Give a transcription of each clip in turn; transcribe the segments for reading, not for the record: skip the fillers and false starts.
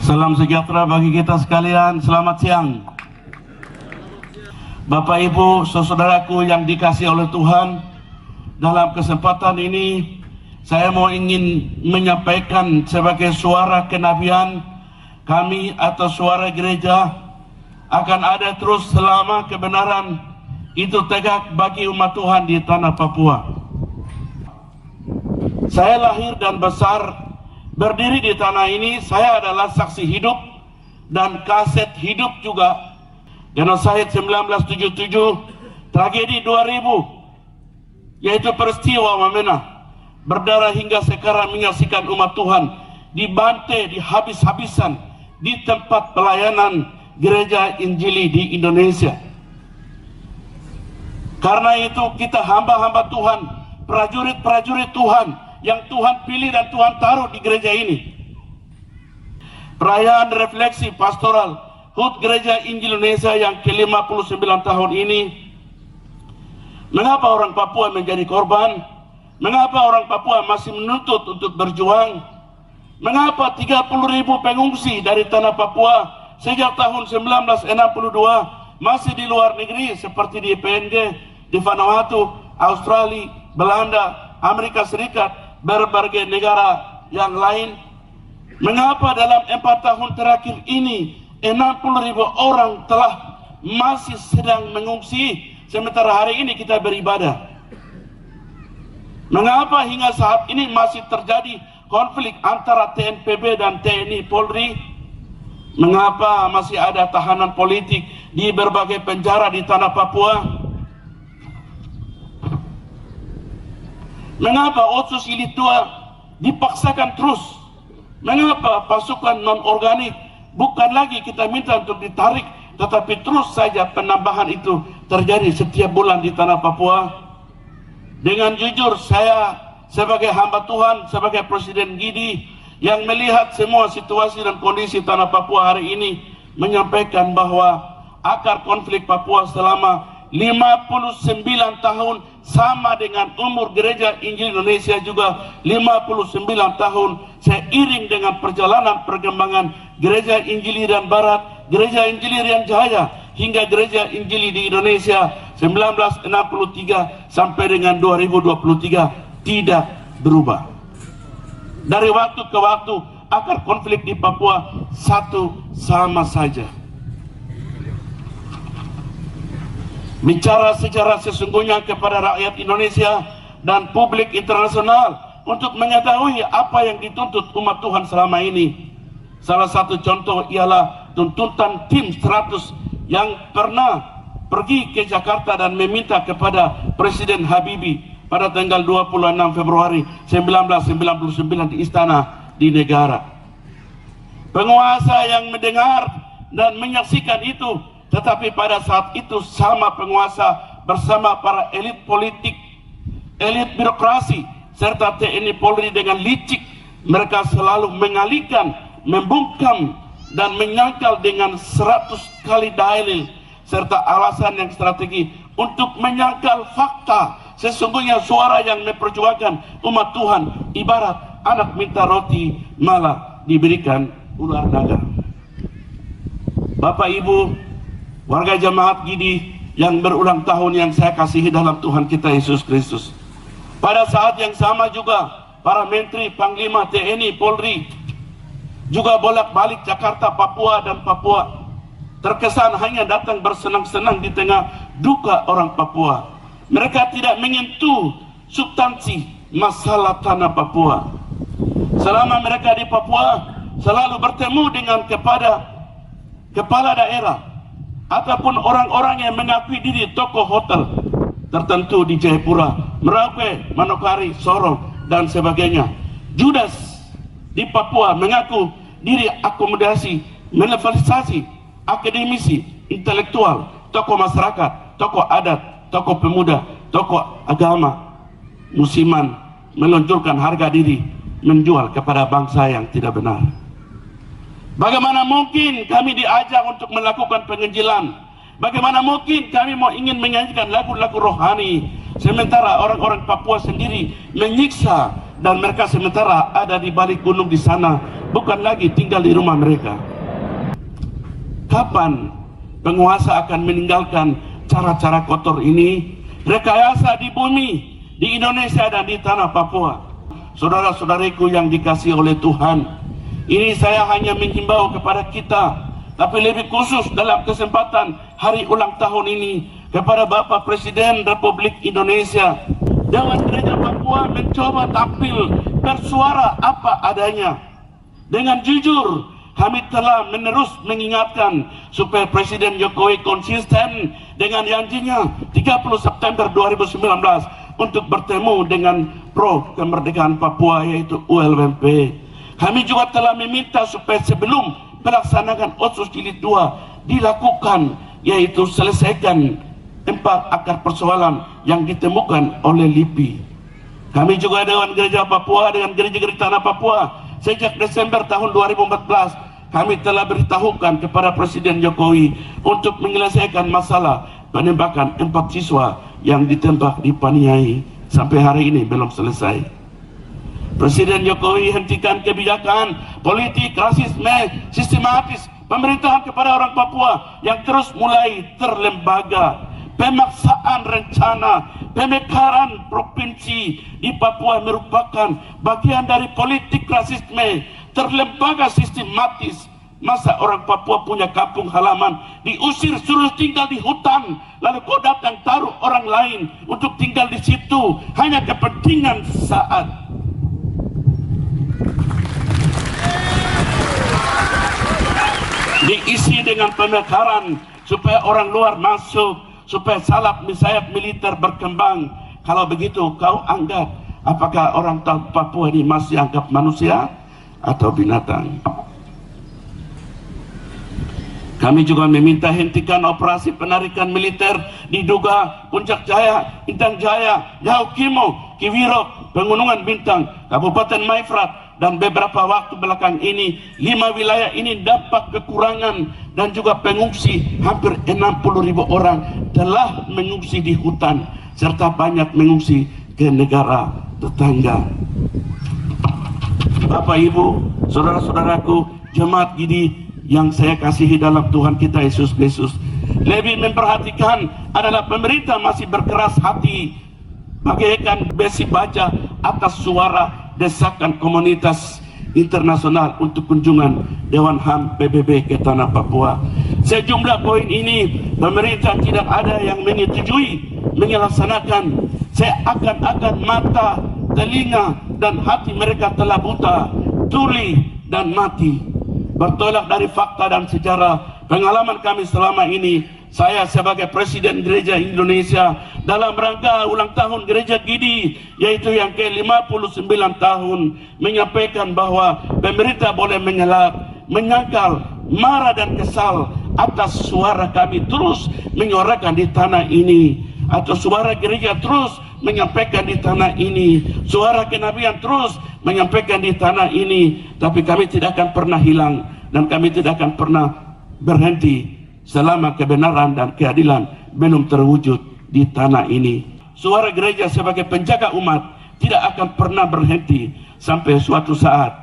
Salam sejahtera bagi kita sekalian. Selamat siang. Bapak Ibu, saudaraku yang dikasihi oleh Tuhan, dalam kesempatan ini saya ingin menyampaikan sebagai suara kenabian kami atau suara gereja akan ada terus selama kebenaran itu tegak bagi umat Tuhan di tanah Papua. Saya lahir dan besar berdiri di tanah ini. Saya adalah saksi hidup dan kaset hidup juga. Genosid 1977, tragedi 2000, yaitu peristiwa Wamena, berdarah hingga sekarang menyaksikan umat Tuhan dibantai, dihabis-habisan di tempat pelayanan gereja Injili di Indonesia. Karena itu kita hamba-hamba Tuhan, prajurit-prajurit Tuhan yang Tuhan pilih dan Tuhan taruh di gereja ini. Perayaan refleksi pastoral HUT Gereja Injil Indonesia yang ke-59 tahun ini. Mengapa orang Papua menjadi korban? Mengapa orang Papua masih menuntut untuk berjuang? Mengapa 30.000 pengungsi dari tanah Papua sejak tahun 1962 masih di luar negeri seperti di PNG, di Vanuatu, Australia, Belanda, Amerika Serikat, berbagai negara yang lain? Mengapa dalam 4 tahun terakhir ini 60.000 orang telah masih sedang mengungsi sementara hari ini kita beribadah? Mengapa hingga saat ini masih terjadi konflik antara TNPB dan TNI Polri? Mengapa masih ada tahanan politik di berbagai penjara di tanah Papua? Mengapa Otsus Ilitua dipaksakan terus? Mengapa pasukan non-organik bukan lagi kita minta untuk ditarik, tetapi terus saja penambahan itu terjadi setiap bulan di tanah Papua? Dengan jujur, saya sebagai hamba Tuhan, sebagai Presiden GIDI yang melihat semua situasi dan kondisi tanah Papua hari ini, menyampaikan bahwa akar konflik Papua selama 59 tahun sama dengan umur gereja Injil Indonesia juga 59 tahun, seiring dengan perjalanan perkembangan gereja Injili dan Barat, gereja Injili Rian Jaya hingga gereja Injili di Indonesia 1963 sampai dengan 2023 tidak berubah. Dari waktu ke waktu akar konflik di Papua satu sama saja. Bicara secara sesungguhnya kepada rakyat Indonesia dan publik internasional untuk mengetahui apa yang dituntut umat Tuhan selama ini. Salah satu contoh ialah tuntutan tim 100 yang pernah pergi ke Jakarta dan meminta kepada Presiden Habibie pada tanggal 26 Februari 1999 di Istana di Negara. Penguasa yang mendengar dan menyaksikan itu, tetapi pada saat itu sama penguasa bersama para elit politik, elit birokrasi, serta TNI Polri dengan licik mereka selalu mengalihkan, membungkam dan menyangkal dengan 100 kali dalil serta alasan yang strategi untuk menyangkal fakta. Sesungguhnya suara yang memperjuangkan umat Tuhan ibarat anak minta roti malah diberikan ular naga. Bapak Ibu, warga jemaat GIDI yang berulang tahun yang saya kasihi dalam Tuhan kita Yesus Kristus. Pada saat yang sama juga para menteri, panglima TNI, Polri juga bolak-balik Jakarta, Papua dan Papua. Terkesan hanya datang bersenang-senang di tengah duka orang Papua. Mereka tidak menyentuh substansi masalah tanah Papua. Selama mereka di Papua selalu bertemu dengan kepala daerah ataupun orang-orang yang mengakui diri tokoh hotel tertentu di Jayapura, Merauke, Manokwari, Sorong dan sebagainya. Judas di Papua mengaku diri akomodasi, menevalisasi akademisi, intelektual, tokoh masyarakat, tokoh adat, tokoh pemuda, tokoh agama, musiman, meluncurkan harga diri, menjual kepada bangsa yang tidak benar. Bagaimana mungkin kami diajak untuk melakukan penginjilan? Bagaimana mungkin kami mau ingin menyanyikan lagu-lagu rohani, sementara orang-orang Papua sendiri menyiksa dan mereka sementara ada di balik gunung di sana, bukan lagi tinggal di rumah mereka. Kapan penguasa akan meninggalkan cara-cara kotor ini? Rekayasa di bumi, di Indonesia dan di tanah Papua. Saudara-saudariku yang dikasihi oleh Tuhan, ini saya hanya menghimbau kepada kita, tapi lebih khusus dalam kesempatan hari ulang tahun ini, kepada Bapak Presiden Republik Indonesia. Dewan Gereja Papua mencoba tampil bersuara apa adanya. Dengan jujur, kami telah menerus mengingatkan supaya Presiden Jokowi konsisten dengan janjinya 30 September 2019 untuk bertemu dengan Pro Kemerdekaan Papua, yaitu ULMP. Kami juga telah meminta supaya sebelum pelaksanaan Otsus Jilid 2 dilakukan, yaitu selesaikan 4 akar persoalan yang ditemukan oleh LIPI. Kami juga Dewan Gereja Papua dengan gereja-gereja tanah Papua sejak Desember tahun 2014 kami telah beritahukan kepada Presiden Jokowi untuk menyelesaikan masalah penembakan 4 siswa yang ditembak di Paniai. Sampai hari ini belum selesai. Presiden Jokowi hentikan kebijakan politik rasisme sistematis pemerintahan kepada orang Papua yang terus mulai terlembaga. Pemaksaan rencana pemekaran provinsi di Papua merupakan bagian dari politik rasisme terlembaga sistematis. Masa orang Papua punya kampung halaman diusir suruh tinggal di hutan, lalu kau datang taruh orang lain untuk tinggal di situ hanya kepentingan saat. Diisi dengan pemekaran supaya orang luar masuk, supaya salap sayap militer berkembang. Kalau begitu kau anggap apakah orang Papua ini masih anggap manusia atau binatang? Kami juga meminta hentikan operasi penarikan militer diduga Puncak Jaya, Intan Jaya, Yaukimo, Kiwiro, Pegunungan Bintang, Kabupaten Maifrat, dan beberapa waktu belakang ini 5 wilayah ini dapat kekurangan dan juga pengungsi hampir 60.000 orang telah mengungsi di hutan serta banyak mengungsi ke negara tetangga. Bapak Ibu, saudara-saudaraku, jemaat Gidi yang saya kasihi dalam Tuhan kita Yesus Kristus, lebih memperhatikan adalah pemerintah masih berkeras hati bagaikan besi baja atas suara desakan komunitas internasional untuk kunjungan Dewan HAM PBB ke tanah Papua. Sejumlah poin ini pemerintah tidak ada yang menyetujui menyelaksanakan. Seakan-akan mata, telinga, dan hati mereka telah buta, tuli, dan mati. Bertolak dari fakta dan sejarah pengalaman kami selama ini, saya sebagai Presiden Gereja Indonesia dalam rangka ulang tahun Gereja Gidi, yaitu yang ke-59 tahun, menyampaikan bahwa pemerintah boleh menyangkal, marah dan kesal atas suara kami terus menyuarakan di tanah ini, atau suara gereja terus menyampaikan di tanah ini, suara kenabian terus menyampaikan di tanah ini. Tapi kami tidak akan pernah hilang dan kami tidak akan pernah berhenti selama kebenaran dan keadilan belum terwujud di tanah ini. Suara gereja sebagai penjaga umat tidak akan pernah berhenti sampai suatu saat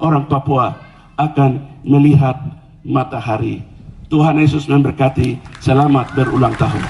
orang Papua akan melihat matahari. Tuhan Yesus memberkati. Selamat berulang tahun.